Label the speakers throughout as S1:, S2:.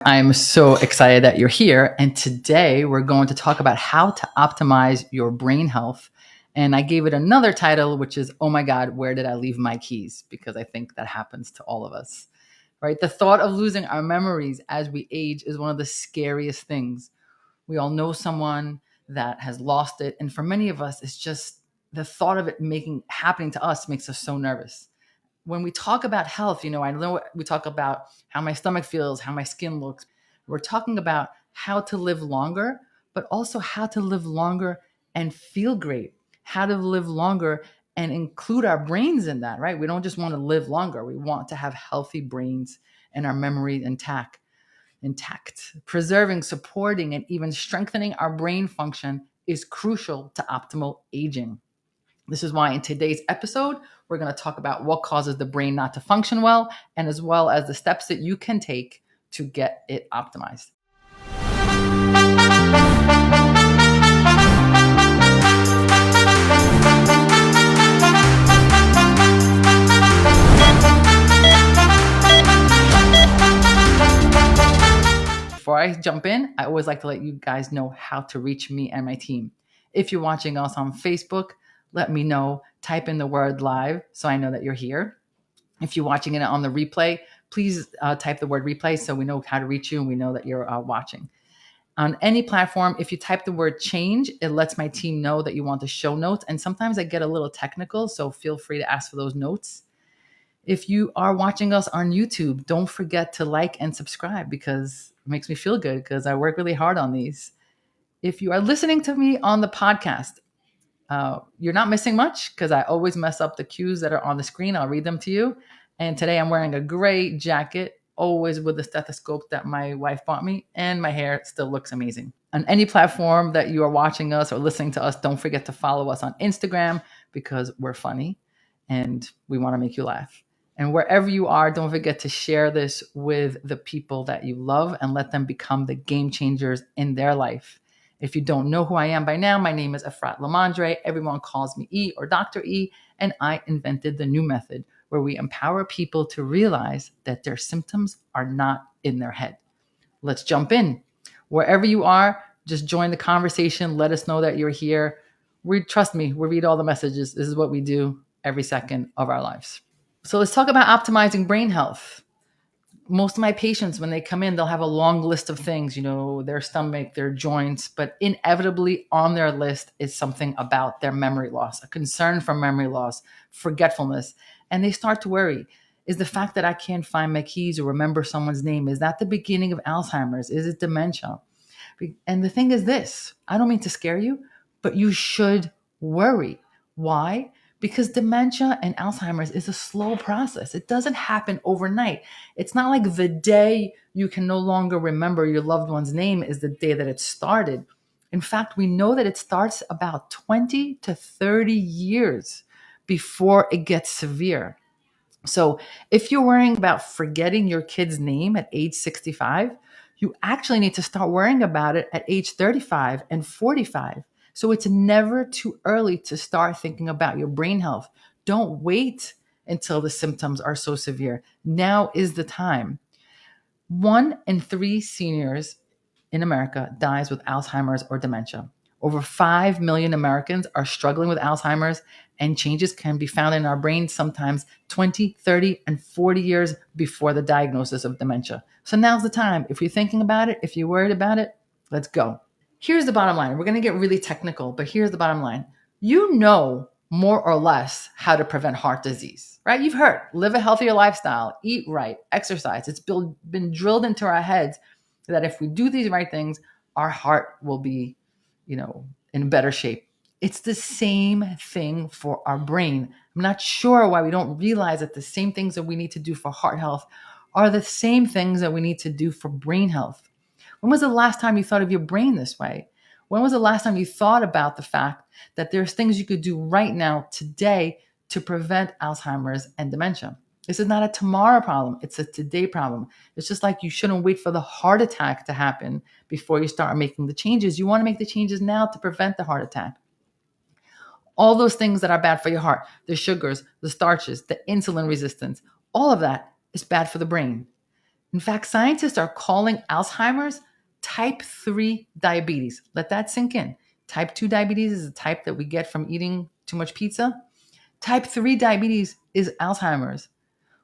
S1: I'm so excited that you're here. And today we're going to talk about how to optimize your brain health. And I gave it another title, which is, Oh my God, where did I leave my keys? Because I think that happens to all of us, right? The thought of losing our memories as we age is one of the scariest things. We all know someone that has lost it. And for many of us, it's just the thought of it happening to us makes us so nervous. When we talk about health, I know we talk about how my stomach feels, how my skin looks. We're talking about how to live longer, but also how to live longer and feel great, how to live longer and include our brains in that, right? We don't just want to live longer. We want to have healthy brains and our memory intact. Preserving, supporting, and even strengthening our brain function is crucial to optimal aging. This is why in today's episode, we're going to talk about what causes the brain not to function well, and as well as the steps that you can take to get it optimized. Before I jump in, I always like to let you guys know how to reach me and my team. If you're watching us on Facebook, let me know. Type in the word live so I know that you're here. If you're watching it on the replay, please type the word replay so we know how to reach you and we know that you're watching. On any platform, if you type the word change, it lets my team know that you want the show notes. And sometimes I get a little technical, so feel free to ask for those notes. If you are watching us on YouTube, don't forget to like and subscribe because it makes me feel good because I work really hard on these. If you are listening to me on the podcast, you're not missing much because I always mess up the cues that are on the screen. I'll read them to you. And today I'm wearing a gray jacket, always with the stethoscope that my wife bought me, and my hair still looks amazing. On any platform that you are watching us or listening to us, don't forget to follow us on Instagram because we're funny and we want to make you laugh. And wherever you are, don't forget to share this with the people that you love and let them become the game changers in their life. If you don't know who I am by now, my name is Efrat Lamandre. Everyone calls me E or Dr. E, and I invented the new method where we empower people to realize that their symptoms are not in their head. Let's jump in. Wherever you are, just join the conversation. Let us know that you're here. Trust me, we read all the messages. This is what we do every second of our lives. So let's talk about optimizing brain health. Most of my patients, when they come in, they'll have a long list of things, their stomach, their joints, but inevitably on their list is something about their memory loss, a concern for memory loss, forgetfulness. And they start to worry. Is the fact that I can't find my keys or remember someone's name, is that the beginning of Alzheimer's? Is it dementia? And the thing is this, I don't mean to scare you, but you should worry. Why? Because dementia and Alzheimer's is a slow process. It doesn't happen overnight. It's not like the day you can no longer remember your loved one's name is the day that it started. In fact, we know that it starts about 20 to 30 years before it gets severe. So if you're worrying about forgetting your kid's name at age 65, you actually need to start worrying about it at age 35 and 45. So it's never too early to start thinking about your brain health. Don't wait until the symptoms are so severe. Now is the time. 1 in 3 seniors in America dies with Alzheimer's or dementia. Over 5 million Americans are struggling with Alzheimer's, and changes can be found in our brains sometimes 20, 30, and 40 years before the diagnosis of dementia. So now's the time. If you're thinking about it, if you're worried about it, let's go. Here's the bottom line. We're going to get really technical, but here's the bottom line. You know more or less how to prevent heart disease, right? You've heard, live a healthier lifestyle, eat right, exercise. It's been drilled into our heads that if we do these right things, our heart will be, in better shape. It's the same thing for our brain. I'm not sure why we don't realize that the same things that we need to do for heart health are the same things that we need to do for brain health. When was the last time you thought of your brain this way? When was the last time you thought about the fact that there's things you could do right now, today, to prevent Alzheimer's and dementia? This is not a tomorrow problem. It's a today problem. It's just like you shouldn't wait for the heart attack to happen before you start making the changes. You want to make the changes now to prevent the heart attack. All those things that are bad for your heart, the sugars, the starches, the insulin resistance, all of that is bad for the brain. In fact, scientists are calling Alzheimer's type 3 diabetes. Let that sink in. Type 2 diabetes is a type that we get from eating too much pizza. Type 3 diabetes is Alzheimer's.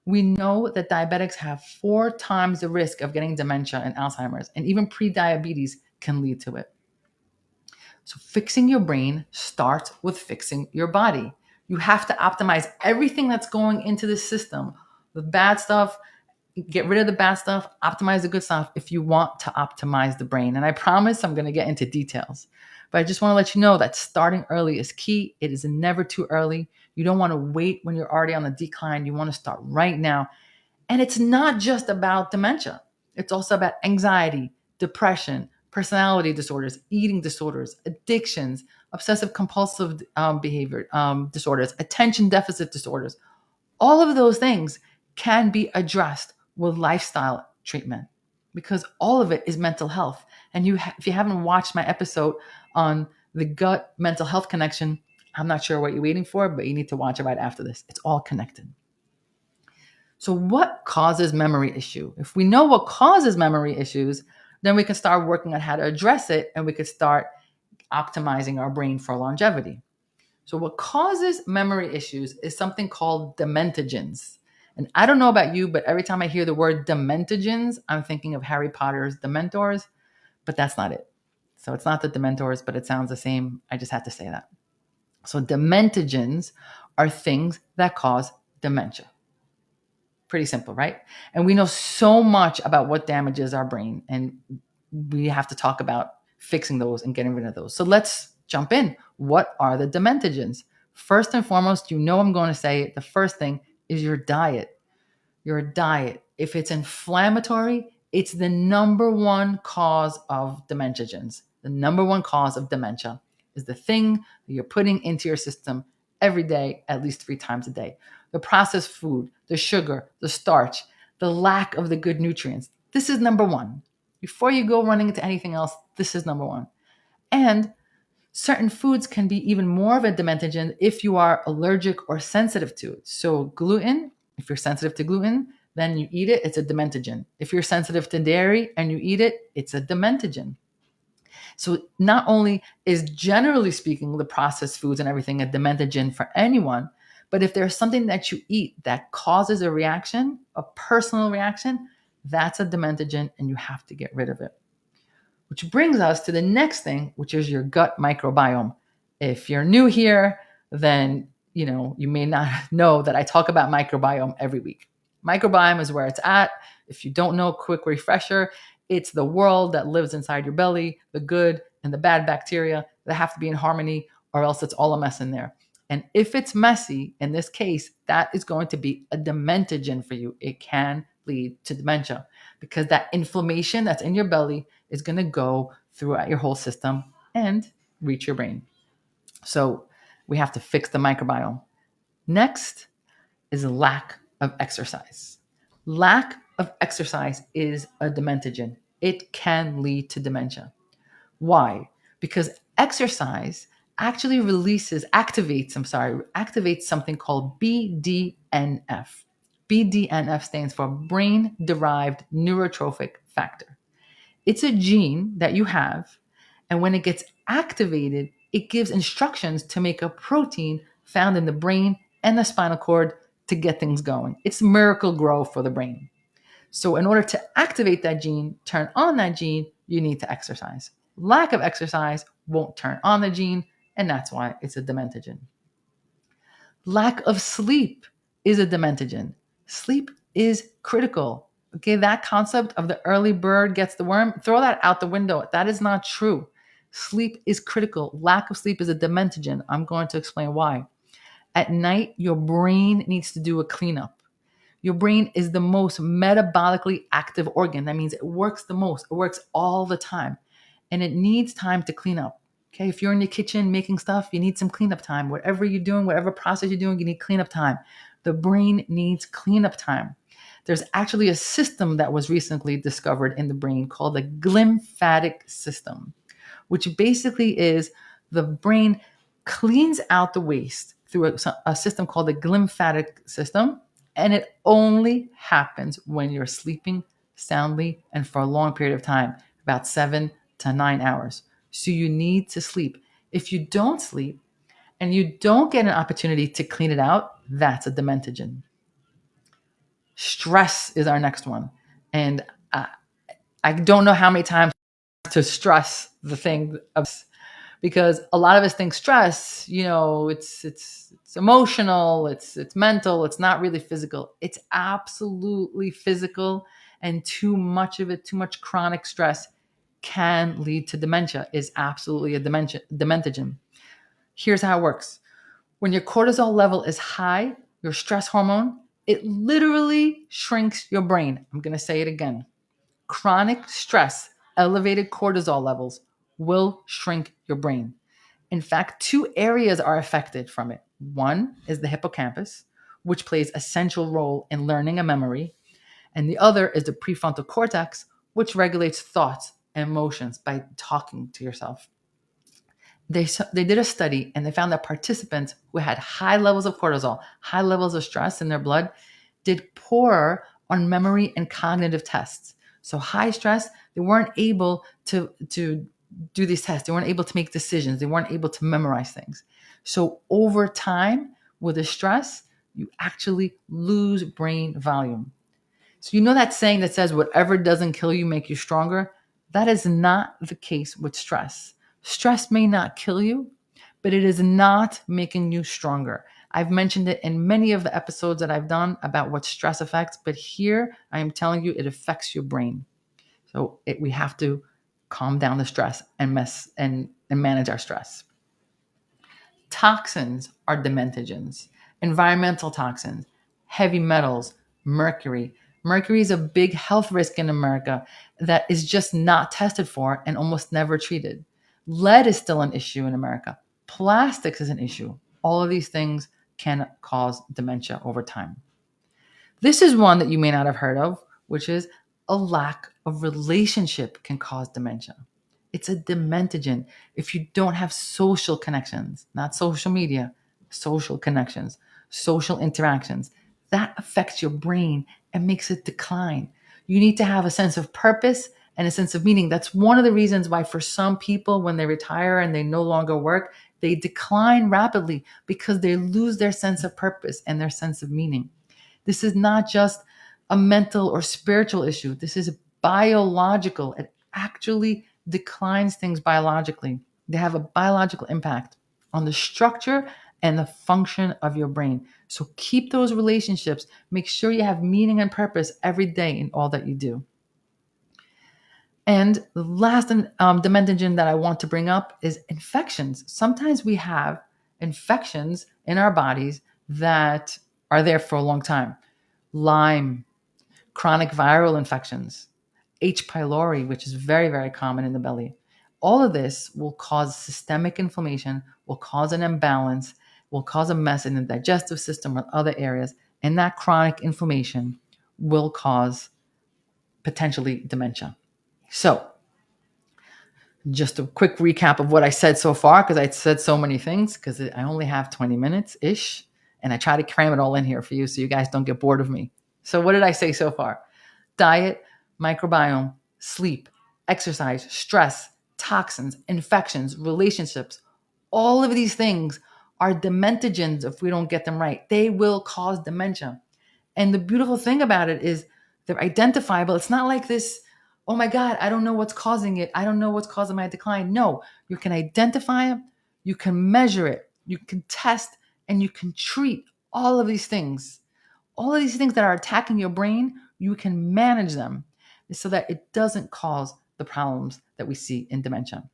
S1: We know that diabetics have 4 times the risk of getting dementia and Alzheimer's, and even pre-diabetes can lead to it. So fixing your brain starts with fixing your body. You have to optimize everything that's going into the system. The bad stuff, get rid of the bad stuff, optimize the good stuff if you want to optimize the brain. And I promise I'm going to get into details. But I just want to let you know that starting early is key. It is never too early. You don't want to wait when you're already on the decline. You want to start right now. And it's not just about dementia. It's also about anxiety, depression, personality disorders, eating disorders, addictions, obsessive compulsive behavior disorders, attention deficit disorders. All of those things can be addressed with lifestyle treatment because all of it is mental health. And if you haven't watched my episode on the gut mental health connection, I'm not sure what you're waiting for, but you need to watch it right after this. It's all connected. So what causes memory issue? If we know what causes memory issues, then we can start working on how to address it and we could start optimizing our brain for longevity. So what causes memory issues is something called demetagens. And I don't know about you, but every time I hear the word demetagens, I'm thinking of Harry Potter's Dementors, but that's not it. So it's not the Dementors, but it sounds the same. I just had to say that. So demetagens are things that cause dementia. Pretty simple, right? And we know so much about what damages our brain, and we have to talk about fixing those and getting rid of those. So let's jump in. What are the demetagens? First and foremost, you know I'm going to say it. The first thing is your diet. Your diet. If it's inflammatory, it's the number one cause of demetagens. The number one cause of dementia is the thing that you're putting into your system every day, at least 3 times a day. The processed food, the sugar, the starch, the lack of the good nutrients. This is number one. Before you go running into anything else, this is number one. And certain foods can be even more of a demetagen if you are allergic or sensitive to it. So gluten, if you're sensitive to gluten, then you eat it, it's a demetagen. If you're sensitive to dairy and you eat it, it's a demetagen. So not only is, generally speaking, the processed foods and everything a demetagen for anyone, but if there's something that you eat that causes a reaction, a personal reaction, that's a demetagen and you have to get rid of it. Which brings us to the next thing, which is your gut microbiome. If you're new here, then you may not know that I talk about microbiome every week. Microbiome is where it's at. If you don't know, quick refresher, it's the world that lives inside your belly, the good and the bad bacteria that have to be in harmony, or else it's all a mess in there. And if it's messy, in this case, that is going to be a demetagen for you. It can lead to dementia because that inflammation that's in your belly is going to go throughout your whole system and reach your brain. So we have to fix the microbiome. Next is lack of exercise. Lack of exercise is a demetagen. It can lead to dementia. Why? Because exercise actually activates something called BDNF. BDNF stands for brain-derived neurotrophic factor. It's a gene that you have, and when it gets activated, it gives instructions to make a protein found in the brain and the spinal cord to get things going. It's miracle grow for the brain. So in order to activate that gene, turn on that gene, you need to exercise. Lack of exercise won't turn on the gene, and that's why it's a demetagen. Lack of sleep is a demetagen. Sleep is critical. Okay, that concept of the early bird gets the worm, throw that out the window. That is not true. Sleep is critical. Lack of sleep is a demetagen. I'm going to explain why. At night, your brain needs to do a cleanup. Your brain is the most metabolically active organ. That means it works the most. It works all the time. And it needs time to clean up. Okay, if you're in the kitchen making stuff, you need some cleanup time. Whatever you're doing, whatever process you're doing, you need cleanup time. The brain needs cleanup time. There's actually a system that was recently discovered in the brain called the glymphatic system, which basically is the brain cleans out the waste through a system called the glymphatic system, and it only happens when you're sleeping soundly and for a long period of time, about 7 to 9 hours. So you need to sleep. If you don't sleep and you don't get an opportunity to clean it out, that's a dementagen. Stress is our next one. And I don't know how many times to stress the thing of, because a lot of us think stress, it's emotional, it's mental, it's not really physical. It's absolutely physical, and too much of it, too much chronic stress can lead to dementia. Is absolutely a dementagen. Here's how it works. When your cortisol level is high, your stress hormone, it literally shrinks your brain. I'm going to say it again. Chronic stress, elevated cortisol levels will shrink your brain. In fact, two areas are affected from it. One is the hippocampus, which plays a central role in learning and memory. And the other is the prefrontal cortex, which regulates thoughts and emotions by talking to yourself. They did a study and they found that participants who had high levels of cortisol, high levels of stress in their blood, did poorer on memory and cognitive tests. So high stress, they weren't able to do these tests. They weren't able to make decisions. They weren't able to memorize things. So over time, with the stress, you actually lose brain volume. So you know that saying that says whatever doesn't kill you make you stronger? That is not the case with stress. Stress may not kill you, but it is not making you stronger. I've mentioned it in many of the episodes that I've done about what stress affects, but here I am telling you it affects your brain. So we have to calm down the stress and manage our stress. Toxins are dementagens, environmental toxins, heavy metals, mercury. Mercury is a big health risk in America that is just not tested for and almost never treated. Lead is still an issue in America. Plastics is an issue. All of these things can cause dementia over time. This is one that you may not have heard of, which is a lack of relationship can cause dementia. It's a dementagen. If you don't have social connections, not social media, social connections, social interactions, that affects your brain and makes it decline. You need to have a sense of purpose and a sense of meaning. That's one of the reasons why for some people, when they retire and they no longer work, they decline rapidly because they lose their sense of purpose and their sense of meaning. This is not just a mental or spiritual issue. This is biological. It actually declines things biologically. They have a biological impact on the structure and the function of your brain. So keep those relationships. Make sure you have meaning and purpose every day in all that you do. And the last dementagen that I want to bring up is infections. Sometimes we have infections in our bodies that are there for a long time. Lyme, chronic viral infections, H. pylori, which is very, very common in the belly. All of this will cause systemic inflammation, will cause an imbalance, will cause a mess in the digestive system or other areas. And that chronic inflammation will cause potentially dementia. So, just a quick recap of what I said so far, because I said so many things, because I only have 20 minutes ish. And I try to cram it all in here for you so you guys don't get bored of me. So, what did I say so far? Diet, microbiome, sleep, exercise, stress, toxins, infections, relationships. All of these things are dementagens if we don't get them right. They will cause dementia. And the beautiful thing about it is they're identifiable. It's not like this, oh my God, I don't know what's causing it. I don't know what's causing my decline. No, you can identify it, you can measure it, you can test, and you can treat all of these things. All of these things that are attacking your brain, you can manage them so that it doesn't cause the problems that we see in dementia.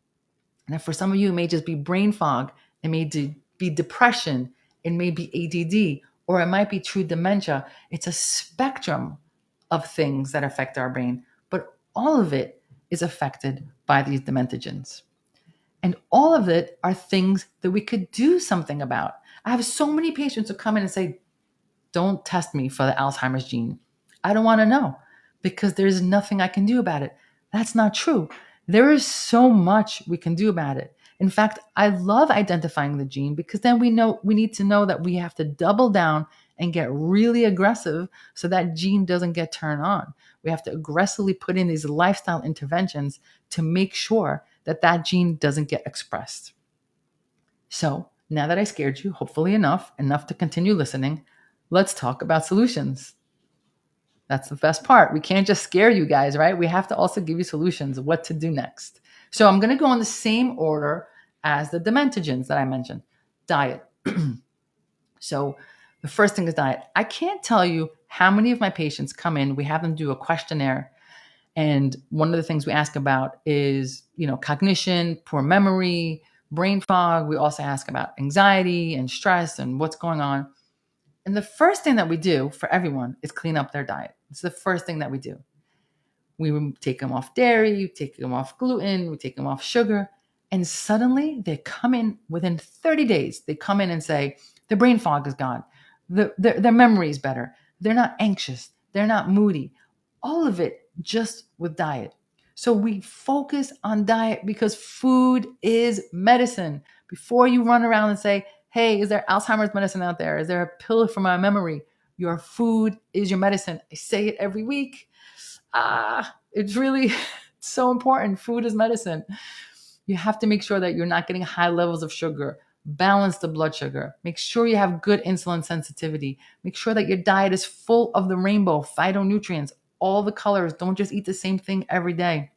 S1: And for some of you, it may just be brain fog, it may be depression, it may be ADD, or it might be true dementia. It's a spectrum of things that affect our brain, but all of it is affected by these dementagens. And all of it are things that we could do something about. I have so many patients who come in and say, don't test me for the Alzheimer's gene. I don't want to know because there's nothing I can do about it. That's not true. There is so much we can do about it. In fact, I love identifying the gene because then we need to know that we have to double down and get really aggressive so that gene doesn't get turned on. We have to aggressively put in these lifestyle interventions to make sure that that gene doesn't get expressed. So now that I scared you, hopefully enough to continue listening, let's talk about solutions. That's the best part. We can't just scare you guys, right? We have to also give you solutions, what to do next. So I'm going to go in the same order as the demetagens that I mentioned. Diet. So the first thing is diet. I can't tell you how many of my patients come in, we have them do a questionnaire, and one of the things we ask about is, cognition, poor memory, brain fog. We also ask about anxiety and stress and what's going on. And the first thing that we do for everyone is clean up their diet. It's the first thing that we do. We take them off dairy, we take them off gluten, we take them off sugar. And suddenly they come in within 30 days. They come in and say, their brain fog is gone. Their memory is better. They're not anxious. They're not moody. All of it just with diet. So we focus on diet because food is medicine. Before you run around and say, hey, is there Alzheimer's medicine out there? Is there a pill for my memory? Your food is your medicine. I say it every week. It's really so important. Food is medicine. You have to make sure that you're not getting high levels of sugar. Balance the blood sugar. Make sure you have good insulin sensitivity. Make sure that your diet is full of the rainbow, phytonutrients, all the colors. Don't just eat the same thing every day.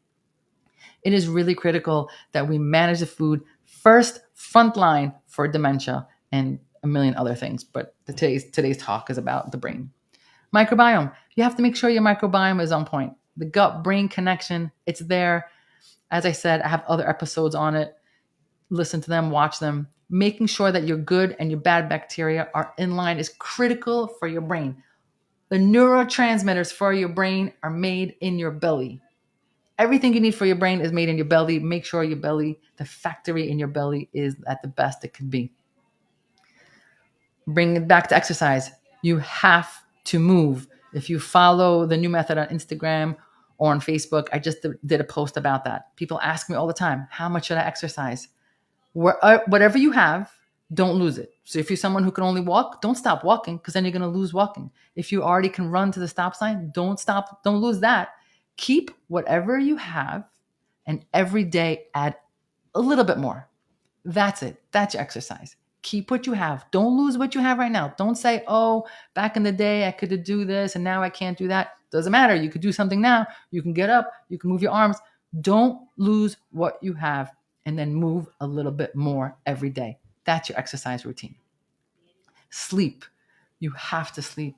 S1: It is really critical that we manage the food first, frontline for dementia and a million other things. But today's talk is about the brain. Microbiome. You have to make sure your microbiome is on point. The gut-brain connection, it's there. As I said, I have other episodes on it. Listen to them, watch them. Making sure that your good and your bad bacteria are in line is critical for your brain. The neurotransmitters for your brain are made in your belly. Everything you need for your brain is made in your belly. Make sure your belly, the factory in your belly, is at the best it can be. Bring it back to exercise. You have to move. If you follow the new method on Instagram or on Facebook, I just did a post about that. People ask me all the time, how much should I exercise? Whatever you have, don't lose it. So if you're someone who can only walk, don't stop walking, because then you're going to lose walking. If you already can run to the stop sign, don't stop. Don't lose that. Keep whatever you have and every day add a little bit more. That's it. That's your exercise. Keep what you have. Don't lose what you have right now. Don't say, oh, back in the day I could do this and now I can't do that. Doesn't matter. You could do something now. You can get up. You can move your arms. Don't lose what you have, and then move a little bit more every day. That's your exercise routine. Sleep. You have to sleep.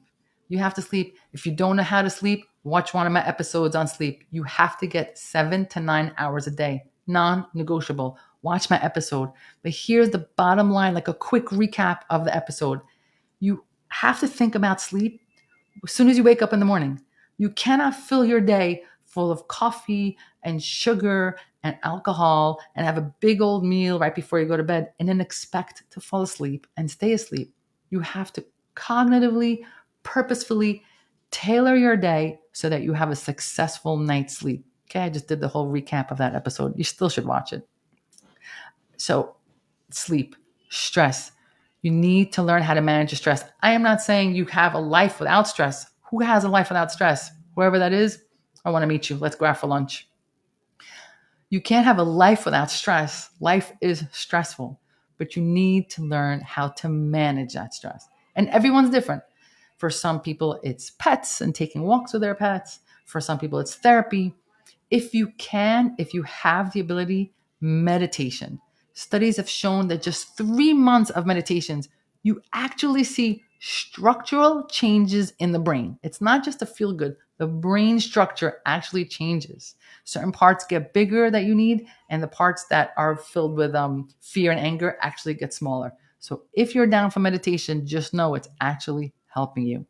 S1: You have to sleep. If you don't know how to sleep, watch one of my episodes on sleep. You have to get 7 to 9 hours a day. Non-negotiable. Watch my episode. But here's the bottom line, like a quick recap of the episode. You have to think about sleep as soon as you wake up in the morning. You cannot fill your day full of coffee and sugar and alcohol and have a big old meal right before you go to bed and then expect to fall asleep and stay asleep. You have to cognitively, purposefully tailor your day so that you have a successful night's sleep. Okay, I just did the whole recap of that episode. You still should watch it. So, sleep, stress. You need to learn how to manage your stress. I am not saying you have a life without stress. Who has a life without stress? Whoever that is, I want to meet you. Let's go out for lunch. You can't have a life without stress. Life is stressful, but you need to learn how to manage that stress. And everyone's different. For some people, it's pets and taking walks with their pets. For some people, it's therapy. If you have the ability, meditation. Studies have shown that just 3 months of meditations, you actually see structural changes in the brain. It's not just a feel good. The brain structure actually changes. Certain parts get bigger that you need, and the parts that are filled with fear and anger actually get smaller. So if you're down for meditation, just know it's actually helping you.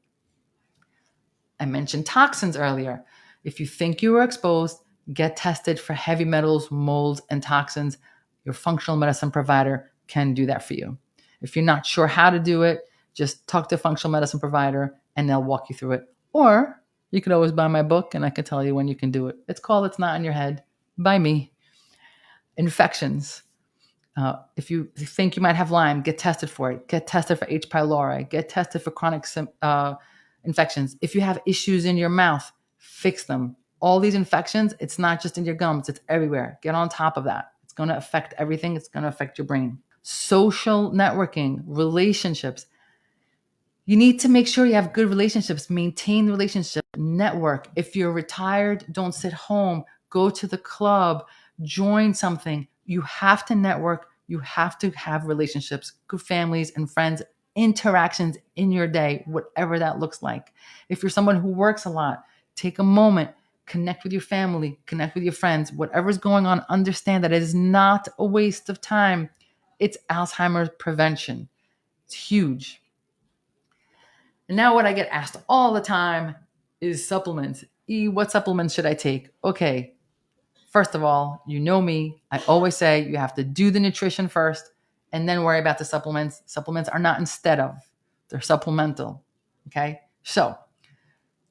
S1: I mentioned toxins earlier. If you think you were exposed, get tested for heavy metals, molds, and toxins. Your functional medicine provider can do that for you. If you're not sure how to do it, just talk to a functional medicine provider and they'll walk you through it. Or you could always buy my book and I can tell you when you can do it. It's called It's Not in Your Head by me. Infections. If you think you might have Lyme, get tested for it. Get tested for H. pylori. Get tested for chronic infections. If you have issues in your mouth, fix them. All these infections, it's not just in your gums, it's everywhere. Get on top of that. It's going to affect everything. It's going to affect your brain. Social networking, relationships. You need to make sure you have good relationships, maintain the relationship, network. If you're retired, don't sit home, go to the club, join something. You have to network. You have to have relationships, good families and friends, interactions in your day, whatever that looks like. If you're someone who works a lot, take a moment, connect with your family, connect with your friends, whatever's going on, understand that it is not a waste of time. It's Alzheimer's prevention. It's huge. And now what I get asked all the time is supplements. What supplements should I take? Okay, first of all, you know me. I always say you have to do the nutrition first and then worry about the supplements. Supplements are not instead of, they're supplemental. Okay, so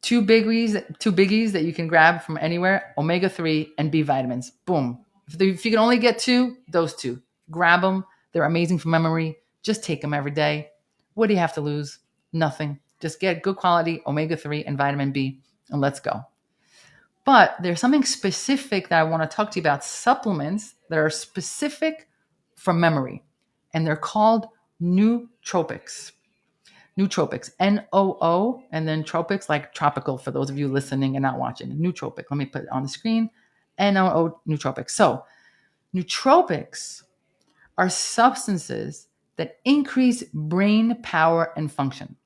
S1: two biggies that you can grab from anywhere: omega-3 and B vitamins. Boom. If you can only get two, those two, grab them. They're amazing for memory. Just take them every day. What do you have to lose? Nothing. Just get good quality omega-3 and vitamin B, and let's go. But there's something specific that I want to talk to you about, supplements that are specific for memory, and they're called nootropics. Nootropics, N-O-O, and then tropics, like tropical for those of you listening and not watching. Nootropic. Let me put it on the screen. N-O-O, nootropics. So nootropics are substances that increase brain power and function.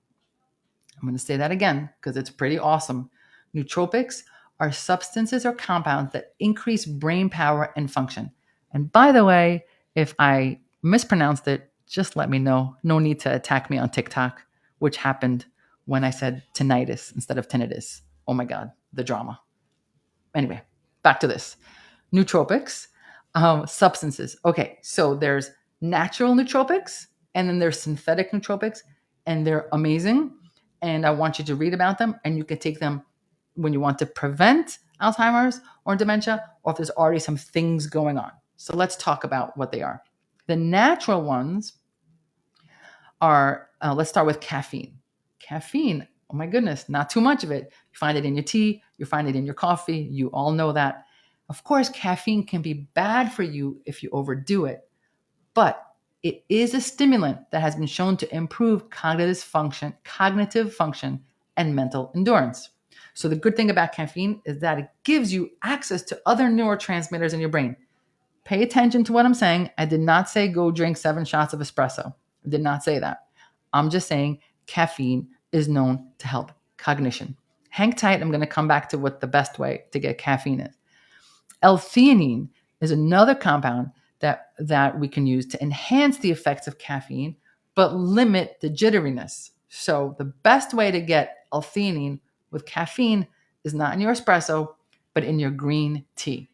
S1: I'm going to say that again because it's pretty awesome. Nootropics are substances or compounds that increase brain power and function. And by the way, if I mispronounced it, just let me know. No need to attack me on TikTok, which happened when I said tinnitus instead of tinnitus. Oh my God, the drama. Anyway, back to this. Nootropics, substances. Okay, so there's natural nootropics and then there's synthetic nootropics, and they're amazing. And I want you to read about them, and you can take them when you want to prevent Alzheimer's or dementia, or if there's already some things going on. So let's talk about what they are. The natural ones are, let's start with caffeine. Caffeine, oh my goodness, not too much of it. You find it in your tea, you find it in your coffee, you all know that. Of course, caffeine can be bad for you if you overdo it, but it is a stimulant that has been shown to improve cognitive function, and mental endurance. So the good thing about caffeine is that it gives you access to other neurotransmitters in your brain. Pay attention to what I'm saying. I did not say go drink 7 shots of espresso. I did not say that. I'm just saying caffeine is known to help cognition. Hang tight. I'm going to come back to what the best way to get caffeine is. L-theanine is another compound that we can use to enhance the effects of caffeine, but limit the jitteriness. So the best way to get L-theanine with caffeine is not in your espresso, but in your green tea.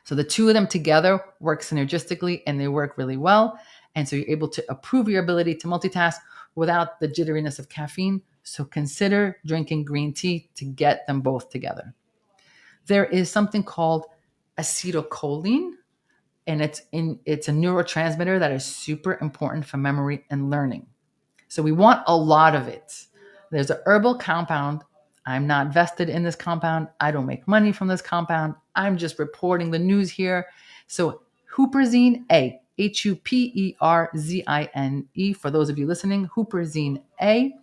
S1: So the two of them together work synergistically, and they work really well. And so you're able to improve your ability to multitask without the jitteriness of caffeine. So consider drinking green tea to get them both together. There is something called acetylcholine, and it's a neurotransmitter that is super important for memory and learning. So we want a lot of it. There's a herbal compound. I'm not vested in this compound. I don't make money from this compound. I'm just reporting the news here. So huperzine A, Huperzine, for those of you listening, huperzine A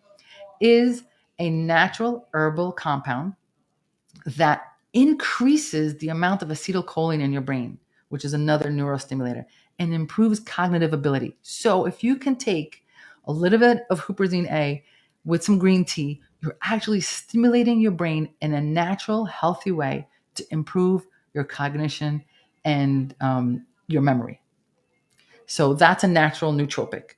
S1: is a natural herbal compound that increases the amount of acetylcholine in your brain, which is another neurostimulator, and improves cognitive ability. So if you can take a little bit of huperzine A with some green tea, you're actually stimulating your brain in a natural, healthy way to improve your cognition and your memory. So that's a natural nootropic.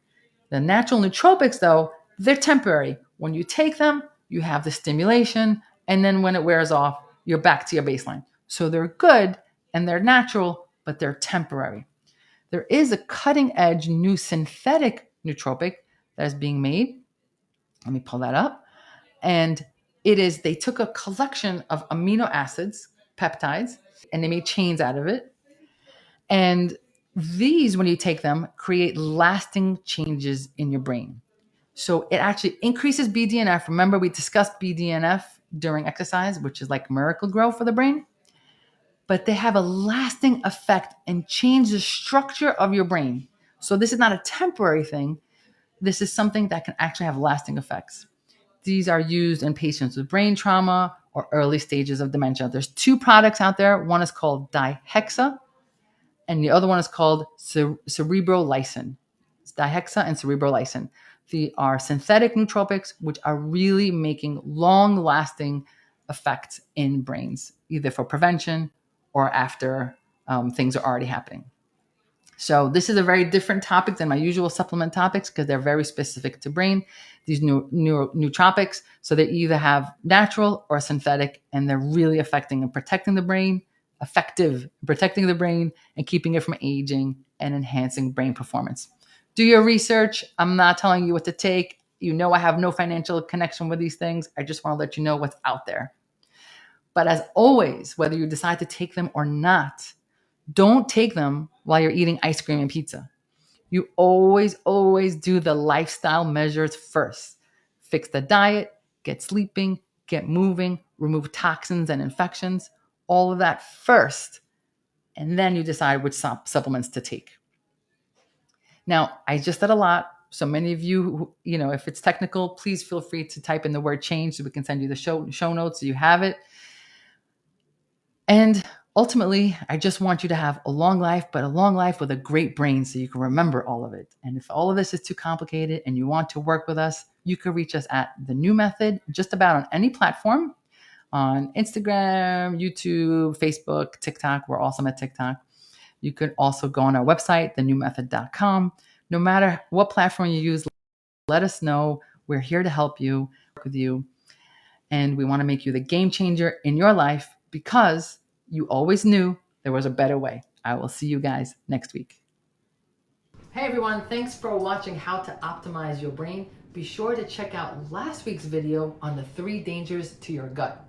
S1: The natural nootropics, though, they're temporary. When you take them, you have the stimulation, and then when it wears off, you're back to your baseline. So they're good and they're natural, but they're temporary. There is a cutting edge new synthetic nootropic that is being made. Let me pull that up. And they took a collection of amino acids, peptides, and they made chains out of it. And these, when you take them, create lasting changes in your brain. So it actually increases BDNF. Remember, we discussed BDNF during exercise, which is like miracle grow for the brain, but they have a lasting effect and change the structure of your brain. So this is not a temporary thing. This is something that can actually have lasting effects. These are used in patients with brain trauma or early stages of dementia. There's 2 products out there. One is called dihexa, and the other one is called cerebrolysin. It's dihexa and cerebrolysin. They are synthetic nootropics, which are really making long-lasting effects in brains, either for prevention or after things are already happening. So this is a very different topic than my usual supplement topics because they're very specific to brain. These nootropics, so they either have natural or synthetic, and they're really affecting and protecting the brain, effective protecting the brain and keeping it from aging and enhancing brain performance. Do your research. I'm not telling you what to take. You know I have no financial connection with these things. I just want to let you know what's out there. But as always, whether you decide to take them or not, don't take them while you're eating ice cream and pizza. You always do the lifestyle measures first. Fix the diet, get sleeping, get moving, remove toxins and infections, all of that first. And then you decide which supplements to take. Now, I just said a lot. So many of you, if it's technical, please feel free to type in the word change so we can send you the show notes so you have it. And ultimately, I just want you to have a long life, but a long life with a great brain so you can remember all of it. And if all of this is too complicated and you want to work with us, you can reach us at The New Method, just about on any platform, on Instagram, YouTube, Facebook, TikTok. We're awesome at TikTok. You could also go on our website, thenewmethod.com. No matter what platform you use, let us know. We're here to help you, work with you. And we want to make you the game changer in your life because you always knew there was a better way. I will see you guys next week. Hey everyone, thanks for watching How to Optimize Your Brain. Be sure to check out last week's video on the 3 dangers to your gut.